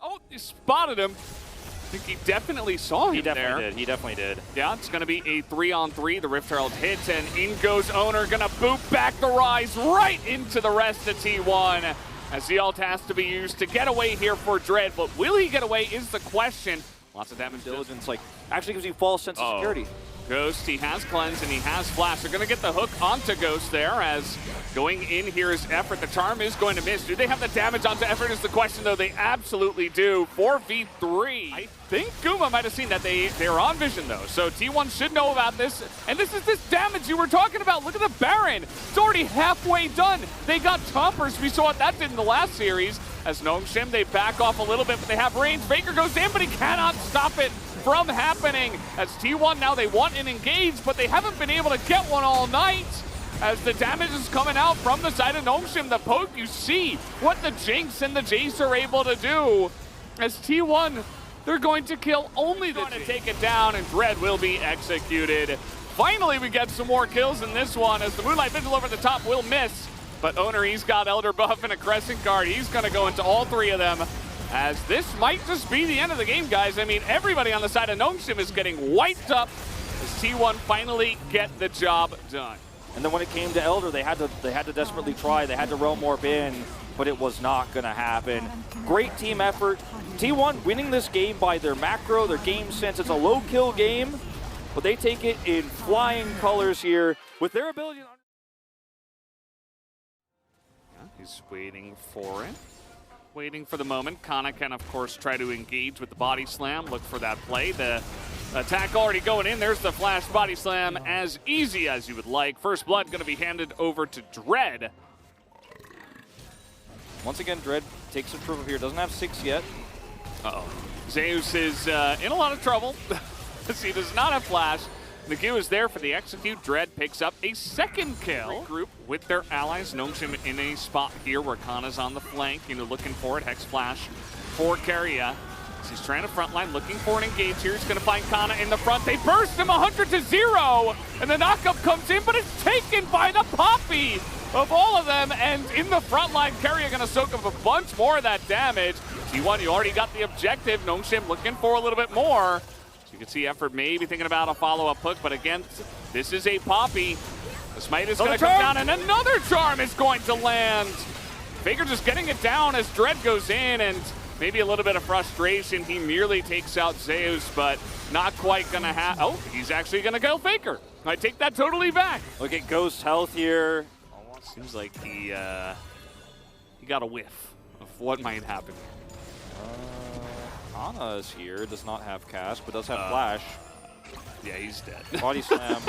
Oh, you spotted him. I think he definitely saw him there. He definitely did. Yeah, it's going to be a 3-on-3. The Rift Herald hits, and in goes Oner. Going to boot back the Rise right into the rest of T1. As the ult has to be used to get away here for Dread. But will he get away is the question. Lots of damage. Diligence, like, actually gives you false sense of security. Ghost, he has Cleanse and he has Flash. They're going to get the hook onto Ghost there as going in here is Effort. The Charm is going to miss. Do they have the damage onto Effort is the question, though. They absolutely do. 4v3. I think Guma might have seen that. They're on vision, though. So T1 should know about this. And this is this damage you were talking about. Look at the Baron. It's already halfway done. They got Toppers. We saw what that did in the last series. As Nongshim, they back off a little bit, but they have range. Faker goes in, but he cannot stop it from happening. As T1 now, they want an engage, but they haven't been able to get one all night. As the damage is coming out from the side of Nongshim, the poke, you see what the Jinx and the Jace are able to do. As T1, they're going to kill only the Jinx. To take it down, and Dread will be executed. Finally, we get some more kills in this one, as the Moonlight Vigil over the top will miss. But Oner, he's got Elder Buff and a Crescent Guard. He's going to go into all three of them. As this might just be the end of the game, guys. I mean, everybody on the side of Nongshim is getting wiped up as T1 finally get the job done. And then when it came to Elder, they had to desperately try. They had to Realm Warp in, but it was not going to happen. Great team effort. T1 winning this game by their macro, their game sense. It's a low-kill game, but they take it in flying colors here with their ability to... He's waiting for it. Waiting for the moment. Kana can, of course, try to engage with the body slam. Look for that play. The attack already going in. There's the flash body slam. As easy as you would like. First blood going to be handed over to Dread. Once again, Dread takes approval here. Doesn't have 6 yet. Uh-oh. Zeus is in a lot of trouble. He does not have flash. Nagu is there for the execute. Dread picks up a second kill. Group with their allies. Nongshim in a spot here where Kana's on the flank, looking for it. Hex Flash for Keria. He's trying to frontline, looking for an engage here. He's going to find Kana in the front. They burst him 100-0, and the knockup comes in, but it's taken by the Poppy of all of them. And in the front line, Keria going to soak up a bunch more of that damage. T1, you already got the objective. Nongshim looking for a little bit more. You can see Effort maybe thinking about a follow-up hook, but again, this is a Poppy. The smite is going to come down, and another charm is going to land. Faker just getting it down as Dread goes in, and maybe a little bit of frustration. He merely takes out Zeus, but not quite going to have... Oh, he's actually going to kill Faker. I take that totally back. Look at Ghost's health here. Seems like he got a whiff of what might happen. Kana is here, does not have cast, but does have flash. Yeah, he's dead. Body slam.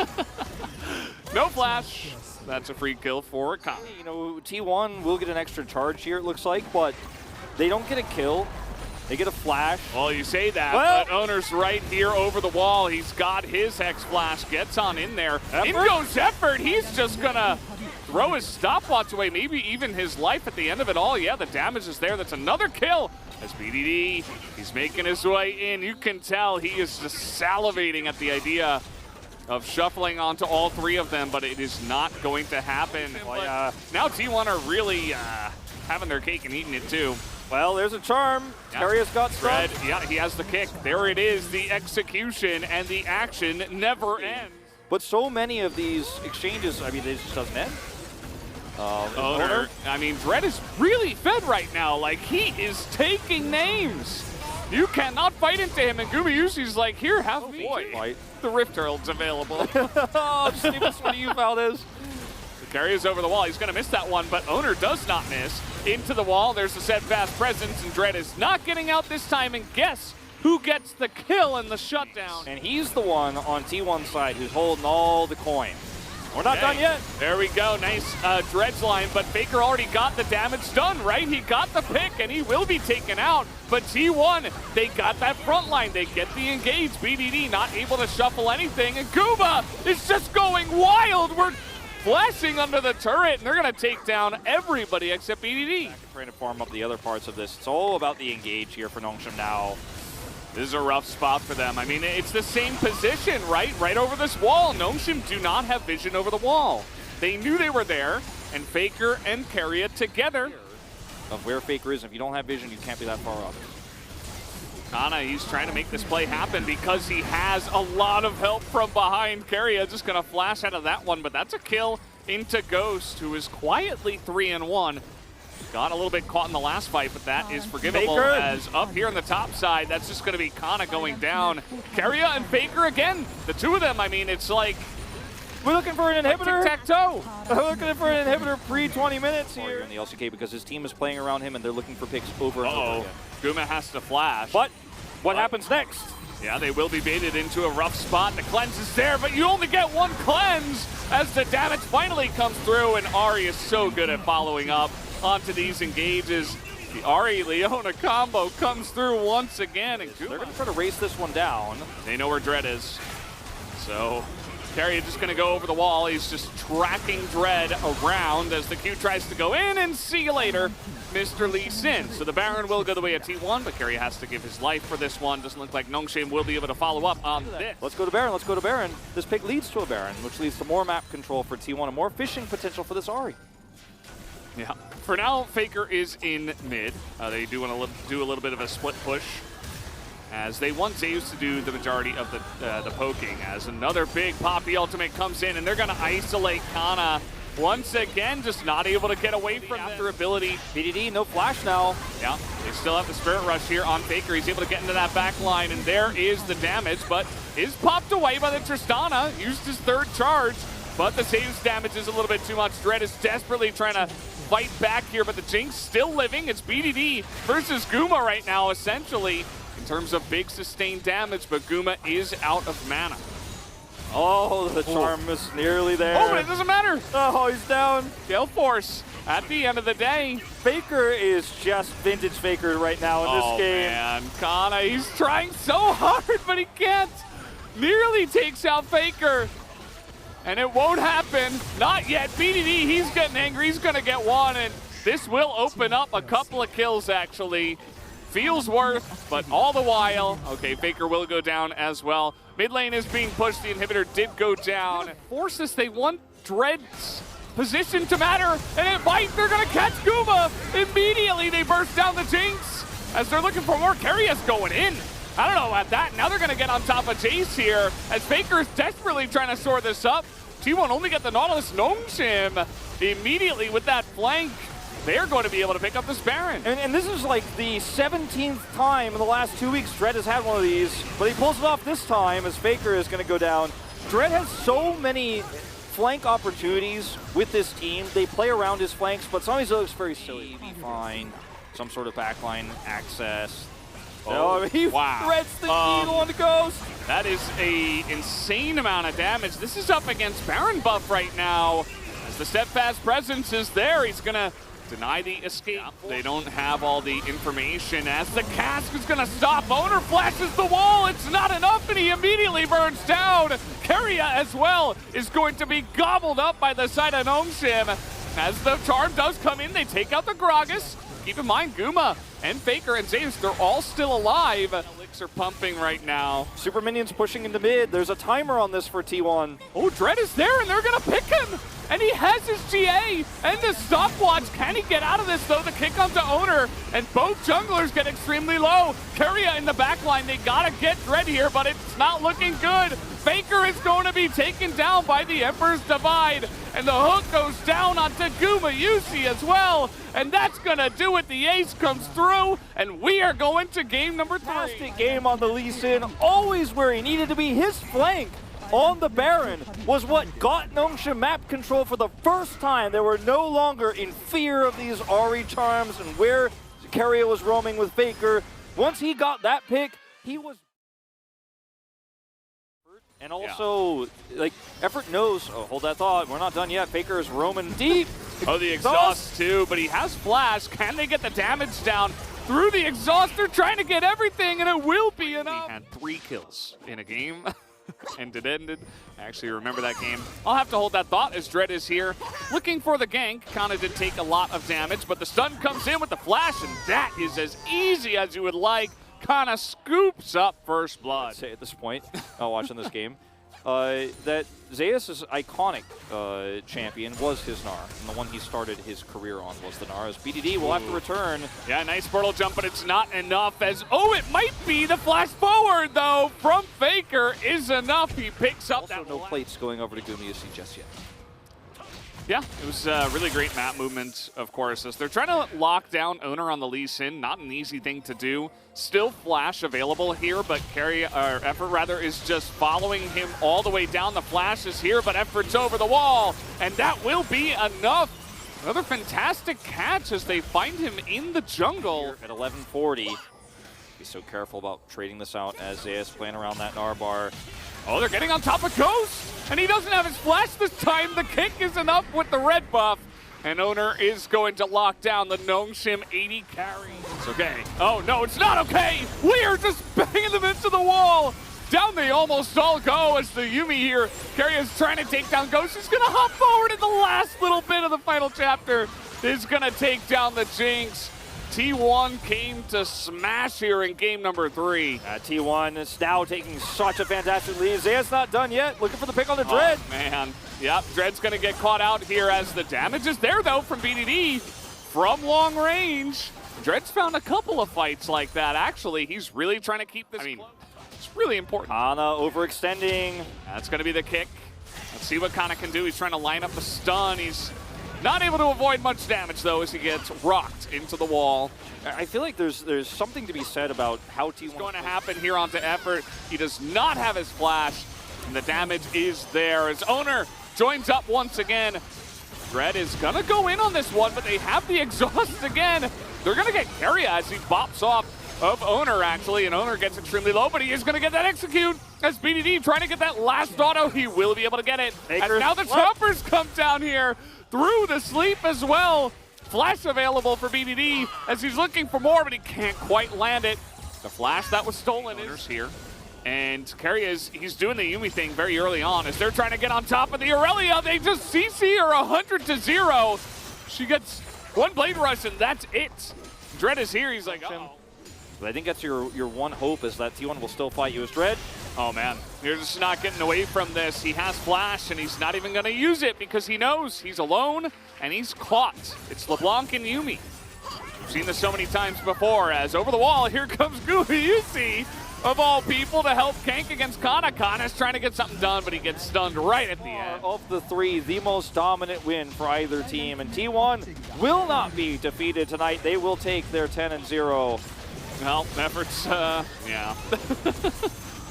No flash. That's a free kill for Kana. T1 will get an extra charge here, it looks like, but they don't get a kill. They get a flash. Well, you say that, but Oner's right here over the wall. He's got his Hex Flash, gets on in there. In goes Effort. He's just going to throw his stopwatch away, maybe even his life at the end of it all. Yeah, the damage is there. That's another kill. As BDD, he's making his way in. You can tell he is just salivating at the idea of shuffling onto all three of them, but it is not going to happen. Now T1 are really having their cake and eating it too. Well, there's a charm. Keria's got Dread. Yeah, he has the kick. There it is, the execution, and the action never ends. But so many of these exchanges, I mean, it just doesn't end. Oner. I mean, Dread is really fed right now. Like, he is taking names. You cannot fight into him, and Gumayusi's like, here, have me. Boy. The Rift Herald's available. Oh, just leave us what you found is. Keria over the wall. He's going to miss that one, but Oner does not miss. Into the wall, there's a steadfast presence, and Dread is not getting out this time, and guess who gets the kill and the shutdown? And he's the one on T1's side who's holding all the coin. We're not done yet. There we go. Nice dredge line, but Faker already got the damage done, right? He got the pick, and he will be taken out. But T1, they got that front line. They get the engage. BDD not able to shuffle anything, and Guma is just going wild. We're flashing under the turret, and they're going to take down everybody except BDD. Trying to farm up the other parts of this. It's all about the engage here for Nongshim now. This is a rough spot for them. I mean, it's the same position, right? Right over this wall. Nongshim do not have vision over the wall. They knew they were there, and Faker and Keria together. Of where Faker is, if you don't have vision, you can't be that far off. Kana, he's trying to make this play happen because he has a lot of help from behind. Keria just gonna flash out of that one, but that's a kill into Ghost, who is quietly 3-1. Got a little bit caught in the last fight, but that is forgivable. Faker. As up here on the top side, that's just gonna be Kana going down. Keria and Faker again, the two of them, I mean, it's like we're looking for an inhibitor. tic-tac-toe. We're looking for an inhibitor pre-20 minutes here in the LCK because his team is playing around him and they're looking for picks over and over again. Guma has to flash. But what happens next? Yeah, they will be baited into a rough spot. The cleanse is there, but you only get one cleanse as the damage finally comes through, and Ahri is so good at following up onto these engages. The Ahri-Leona combo comes through once again, and They're going to try to race this one down. they know where Dread is. So Keria just going to go over the wall. He's just tracking Dread around as the Q tries to go in, and see you later, Mr. Lee Sin. So the Baron will go the way of T1, but Keria has to give his life for this one. Doesn't look like Nongshim will be able to follow up on this. Let's go to Baron, let's go to Baron. This pick leads to a Baron, which leads to more map control for T1 and more fishing potential for this Ahri. Yeah. For now, Faker is in mid. They do want to do a little bit of a split push, as they want Zeus to do the majority of the poking. As another big Poppy ultimate comes in, and they're going to isolate Kana once again, just not able to get away from after ability. PDD, no flash now. Yeah, they still have the Spirit Rush here on Faker. He's able to get into that back line, and there is the damage, but is popped away by the Tristana. Used his third charge, but the Zeus damage is a little bit too much. Dread is desperately trying to fight back here, but the Jinx still living. It's BDD versus Guma right now, essentially, in terms of big sustained damage, but Guma is out of mana. Oh, the charm is nearly there. Oh, but it doesn't matter. Oh, he's down. Gale Force, at the end of the day. Faker is just vintage Faker right now in this game. Man, Kana, he's trying so hard, but he can't. Nearly takes out Faker. And it won't happen. Not yet. BDD, he's getting angry. He's going to get one, and this will open up a couple of kills, actually. Feels worth, but all the while, okay, Faker will go down as well. Mid lane is being pushed. The inhibitor did go down. Forces, they want Dread's position to matter, and it might. They're going to catch Guma. Immediately, they burst down the Jinx as they're looking for more. Keiria's going in. I don't know about that. Now they're going to get on top of Jace here as Faker is desperately trying to sort this up. T1 only get the Nautilus. Nongshim immediately with that flank. They're going to be able to pick up this Baron. And this is like the 17th time in the last 2 weeks Dread has had one of these, but he pulls it off this time as Faker is going to go down. Dread has so many flank opportunities with this team. They play around his flanks, but sometimes it looks very silly. Fine, some sort of backline access. Oh, he threads the needle on the Ghost. That is a insane amount of damage. This is up against Baron buff right now. As the steadfast presence is there, he's going to deny the escape. They don't have all the information as the cask is going to stop. Owner flashes the wall. It's not enough, and he immediately burns down. Keria as well is going to be gobbled up by the side of Nongshim. As the charm does come in, they take out the Gragas. Keep in mind, Guma and Faker and Zeus, they're all still alive. Licks are pumping right now. Super minions pushing into mid. There's a timer on this for T1. Oh, Dread is there, and they're going to pick him. And he has his GA and the stopwatch. Can he get out of this, though? The kick onto Owner, and both junglers get extremely low. Keria in the backline, they got to get Dread here, but it's not looking good. Faker is going to be taken down by the Emperor's Divide, and the hook goes down onto Guma Yusi as well, and that's going to do it. The ace comes through, and we are going to game number 3. Fantastic game on the Lee Sin, always where he needed to be. His flank on the Baron was what got Nongshim map control for the first time. They were no longer in fear of these Ahri charms and where Keria was roaming with Faker. Once he got that pick, he was... And also, like, Effort knows, oh, hold that thought, we're not done yet. Faker is roaming deep. Oh, the exhaust too, but he has flash. Can they get the damage down through the exhaust? They're trying to get everything, and it will be enough. He had 3 kills in a game, and it ended. I actually remember that game. I'll have to hold that thought as Dread is here looking for the gank. Kana did take a lot of damage, but the stun comes in with the flash, and that is as easy as you would like. Kana scoops up first blood. I'd say at this point, watching this game, that Zeus' iconic champion was his Gnar, and the one he started his career on was the Gnar. As BDD will have to return. Yeah, nice portal jump, but it's not enough as, oh, it might be the flash forward, though, from Faker is enough. He picks up Also that no plates going over to Gumayusi just yet. Yeah, it was really great map movement, of course, as they're trying to lock down Owner on the Lee Sin. Not an easy thing to do. Still flash available here, but Effort rather is just following him all the way down. The flash is here, but Effort's over the wall, and that will be enough. Another fantastic catch as they find him in the jungle. At 1140, be so careful about trading this out as Zeus playing around that Gnar bar. Oh, they're getting on top of Ghost, and he doesn't have his flash this time. The kick is enough with the red buff, and Owner is going to lock down the Nongshim 80 carry. It's okay. Oh, no, it's not okay. We're just banging them into the wall. Down they almost all go as the Yuumi here. Carry is trying to take down Ghost. He's going to hop forward in the last little bit of the final chapter. Is going to take down the Jinx. T1 came to smash here in game number 3. T1 is now taking such a fantastic lead. Zeus not done yet. Looking for the pick on the Dread. Oh, man. Yep, Dread's going to get caught out here as the damage is there, though, from BDD from long range. Dread's found a couple of fights like that, actually. He's really trying to keep this close. It's really important. Kana overextending. That's going to be the kick. Let's see what Kana can do. He's trying to line up a stun. He's not able to avoid much damage, though, as he gets rocked into the wall. I feel like there's something to be said about how T1 is going to happen here onto Effort. He does not have his flash, and the damage is there as Owner joins up once again. Dread is going to go in on this one, but they have the exhaust again. They're going to get Keria as he bops off of Owner, actually, and Owner gets extremely low, but he is going to get that execute as BDD trying to get that last auto. He will be able to get it. And now the choppers come down here through the sleep as well. Flash available for BDD as he's looking for more, but he can't quite land it. The flash that was stolen is here. And Keria he's doing the Yuumi thing very early on as they're trying to get on top of the Aurelia. They just CC her 100-0. She gets one Blade Rush, and that's it. Dread is here. He's like, uh-oh. But I think that's your one hope is that T1 will still fight you as Dread. Oh, man. You're just not getting away from this. He has Flash, and he's not even going to use it because he knows he's alone, and he's caught. It's LeBlanc and Yuumi. We've seen this so many times before as over the wall, here comes Gumayusi, of all people, to help Kank against Kana. Kana's trying to get something done, but he gets stunned right at the end. Of the three, the most dominant win for either team, and T1 will not be defeated tonight. They will take their 10-0. Well, Effort's, yeah.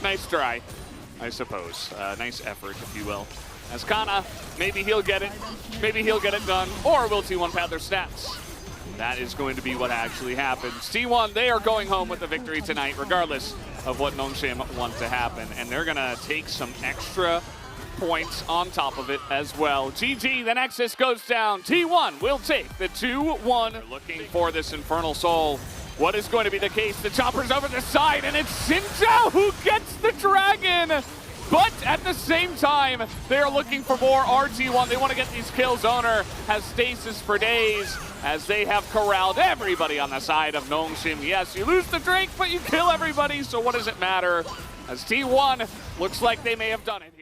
Nice try, I suppose. Nice effort, if you will. As Kana, maybe he'll get it. Maybe he'll get it done. Or will T1 pad their stats? That is going to be what actually happens. T1, they are going home with the victory tonight, regardless of what Nongshim want to happen. And they're going to take some extra points on top of it as well. GG, the Nexus goes down. T1 will take the 2-1. They're looking for this Infernal Soul. What is going to be the case? The chopper's over the side, and it's Xin Zhao who gets the dragon. But at the same time, they are looking for more RT1. They want to get these kills. Owner has stasis for days as they have corralled everybody on the side of Nongshim. Yes, you lose the Drake, but you kill everybody, so what does it matter? As T1 looks like they may have done it.